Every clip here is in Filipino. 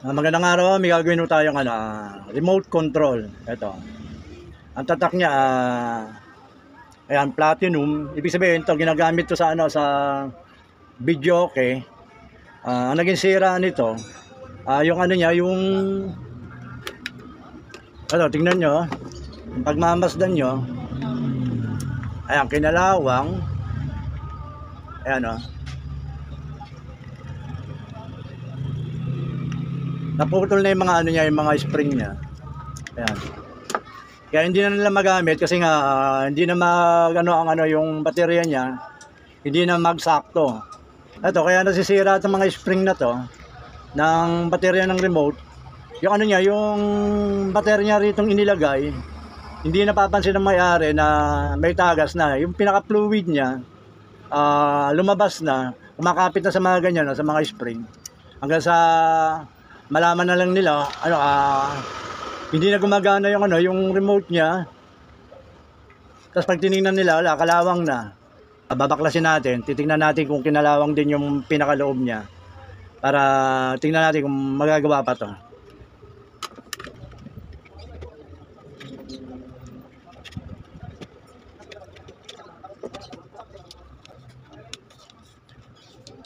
Magandang araw, may gagawin po tayong remote control. Ito. Ang tatak niya, ayan, platinum. Ibig sabihin, ito ginagamit to sa sa video, okay. Ang naging sira nito, yung niya, yung tingnan nyo, pagmamasdan nyo, ayan, kinalawang, ayan naputol na yung mga niya, yung mga spring niya. Ayan. Kaya hindi na nila magamit kasi nga hindi na yung baterya niya, hindi na magsakto. Ito kaya nasisira itong mga spring na to ng baterya ng remote. Yung niya, yung baterya ritong inilagay, hindi napapansin ng may-ari na may tagas na. Yung pinaka-fluid niya lumabas na, kumakapit na sa mga ganyan, sa mga spring. Hanggang sa malaman na lang nila hindi na gumagana yung remote niya. Tapos pag tiningnan nila, wala, kalawang na. Babaklasin natin, titingnan natin kung kinalawang din yung pinakaloob niya para tingnan natin kung magagawa pa to.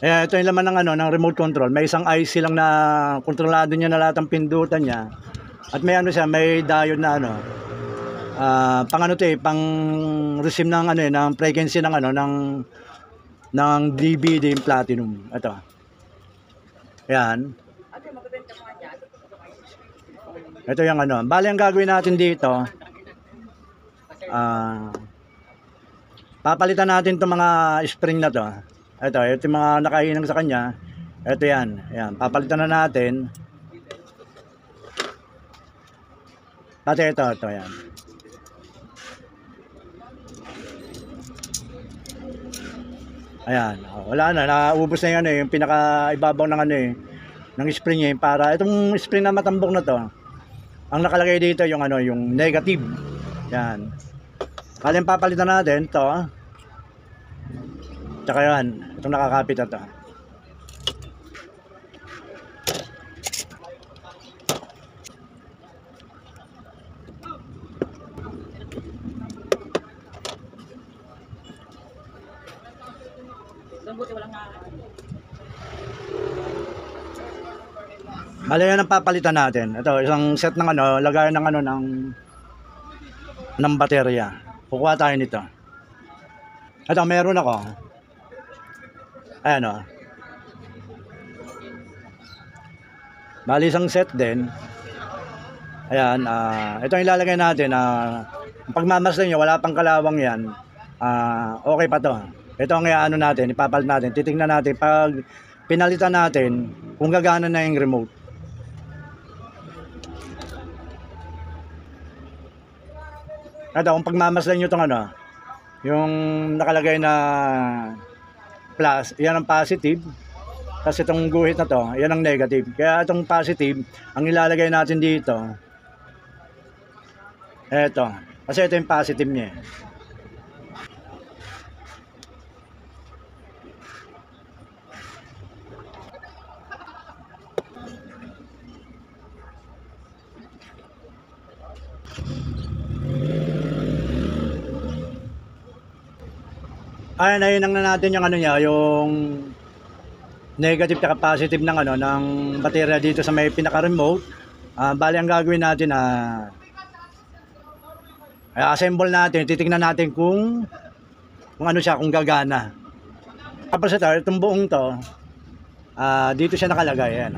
Ito yung laman ng remote control. May isang IC lang na kontrolado niya na lahat ng pindutan niya. At may siya, may diode na pang receive ng ng frequency ng DVD yung platinum. Ito. Ayan. Ito yung Bali ang gagawin natin dito, papalitan natin 'tong mga spring na to. Ito yung mga nakahinang sa kanya. Ito yan. Ayan, papalitan na natin. Pati ito, yan. Ayan, wala na, naubos na yung yung pinaka-ibabaw ng ng spring niya, para itong spring na matambok na to. Ang nakalagay dito yung yung negative. Yan. Kaya papalitan natin to. Tsaka yan, itong nakakapit na to. Bale yan ang papalitan natin. Ito, isang set ng lagayan ng ng baterya. Kukuha tayo nito. Ito, meron ako. Ayan Bali isang set din. Ayan, ito yung ilalagay natin. Pagmamasdan nyo, wala pang kalawang yan. Okay pa to. Ito ang natin, ipapalit natin. Titingnan natin pag pinalitan natin kung gagana na yung remote. Ito, kung pagmamasdan nyo itong yung nakalagay na plus, yan ang positive. Kasi itong guhit na to, yan ang negative. Kaya itong positive, ang ilalagay natin dito, ito. Kasi ito yung positive niya. Ayun na natin yung niya, yung negative at positive ng ng baterya dito sa may pinaka-remote. Bali ang gagawin natin assemble natin, titingnan natin kung siya, kung gagana. Tapos itong buong to, dito siya nakalagay. Ayan.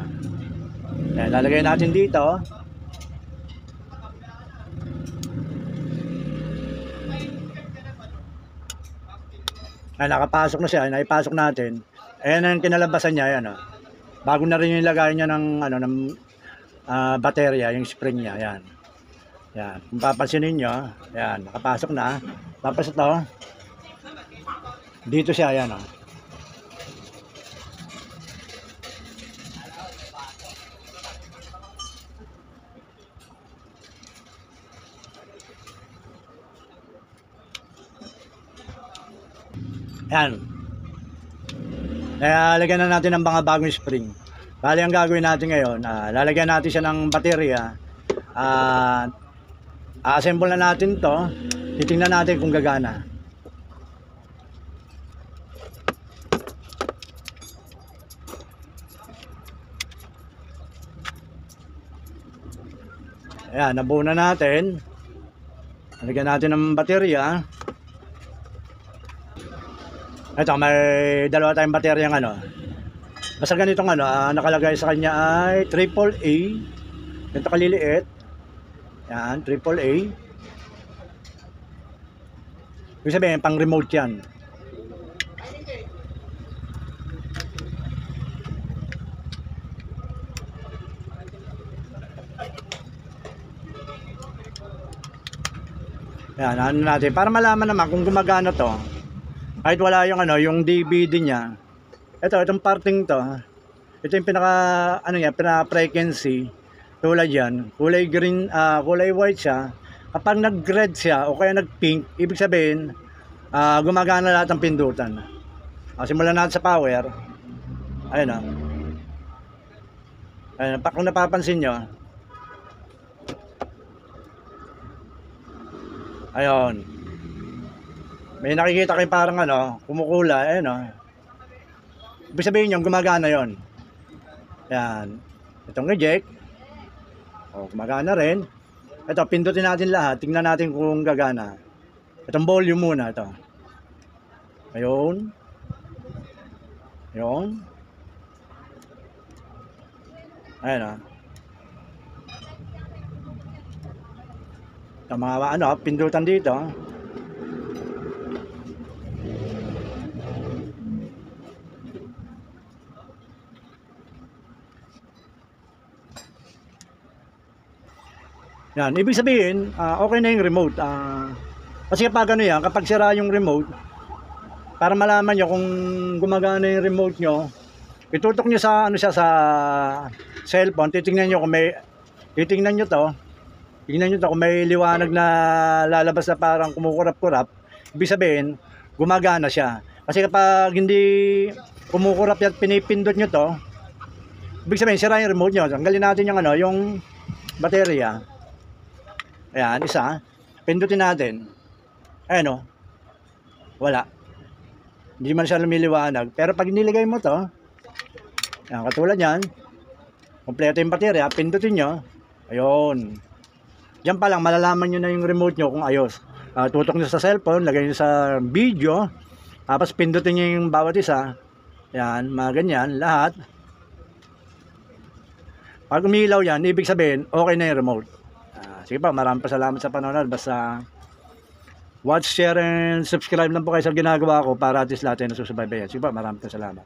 Ayan, lalagay natin dito. Nakapasok na siya, naipasok natin. Ayan ang kinalabasan niya, ayan Bago na rin yung ilagay niya ng ng baterya, yung spring niya, ayan. Yan, kung papansinin niyo, ayan, nakapasok na. Tapos ito, dito siya, ayan Ayan. Kaya lagyan na natin ng mga bagong spring. Bali, ang gagawin natin ngayon, lalagyan natin siya ng baterya. A-assemble na natin to. Titingnan natin kung gagana. Ayan, nabuo na natin. Lalagyan natin ng baterya. Ito, may dalawa tayong baterya ng ano. Basta ganitong ano, nakalagay sa kanya ay AAA. Ganito kaliliit. Yan, AAA. Ibig sabihin, pang remote yan. Yan, ano natin. Para malaman naman kung gumagana to. Kahit wala yung ano, yung DVD niya. Itong parting to. Ito yung pinaka, ano yan, pinaka-frequency. Tulad yan. Kulay green, kulay white siya. Kapag nag-red siya o kaya nag-pink, ibig sabihin, gumagana lahat ng pindutan. Simulan natin sa power. Ayun o. Ayun, kung napapansin nyo. Ayun. May nakikita kayo parang ano, kumukula. Ayun o. Ibig sabihin yung gumagana yon. Yan. Itong reject. Gumagana rin. Ito, pindutin natin lahat. Tingnan natin kung gagana. Itong volume muna. Ito. Ayun. Ayun. Ayun o. Ito mga ano, pindutan dito. Yan, ibig sabihin, okay na yung remote. Kasi kapag ano yan, kapag sira yung remote, para malaman nyo kung gumagana yung remote nyo, itutok nyo sa, ano siya, sa cellphone, titingnan nyo kung may, titingnan nyo to, tingnan nyo to kung may liwanag na lalabas na parang kumukurap-kurap, ibig sabihin, gumagana siya. Kasi kapag hindi kumukurap yan, pinipindot nyo to, ibig sabihin, sira yung remote nyo. Tanggalin natin yung ano, yung baterya. Ayan, isa. Pindutin natin. Ayan o. Wala. Hindi man siya lumiliwanag. Pero pag nilagay mo to, ayan, katulad yan, kompleto yung baterya, pindutin nyo. Ayun. Diyan pa lang, malalaman nyo na yung remote nyo kung ayos. Tutok nyo sa cellphone, lagay nyo sa video, tapos pindutin nyo yung bawat isa. Ayan, mga ganyan, lahat. Pag umilaw yan, ibig sabihin, okay na yung remote. Sige pa, maraming salamat sa panonood. Basta watch, share, and subscribe lang po kayo sa ginagawa ko para at least lahat ay nasusubaybayan. Sige pa, maraming salamat.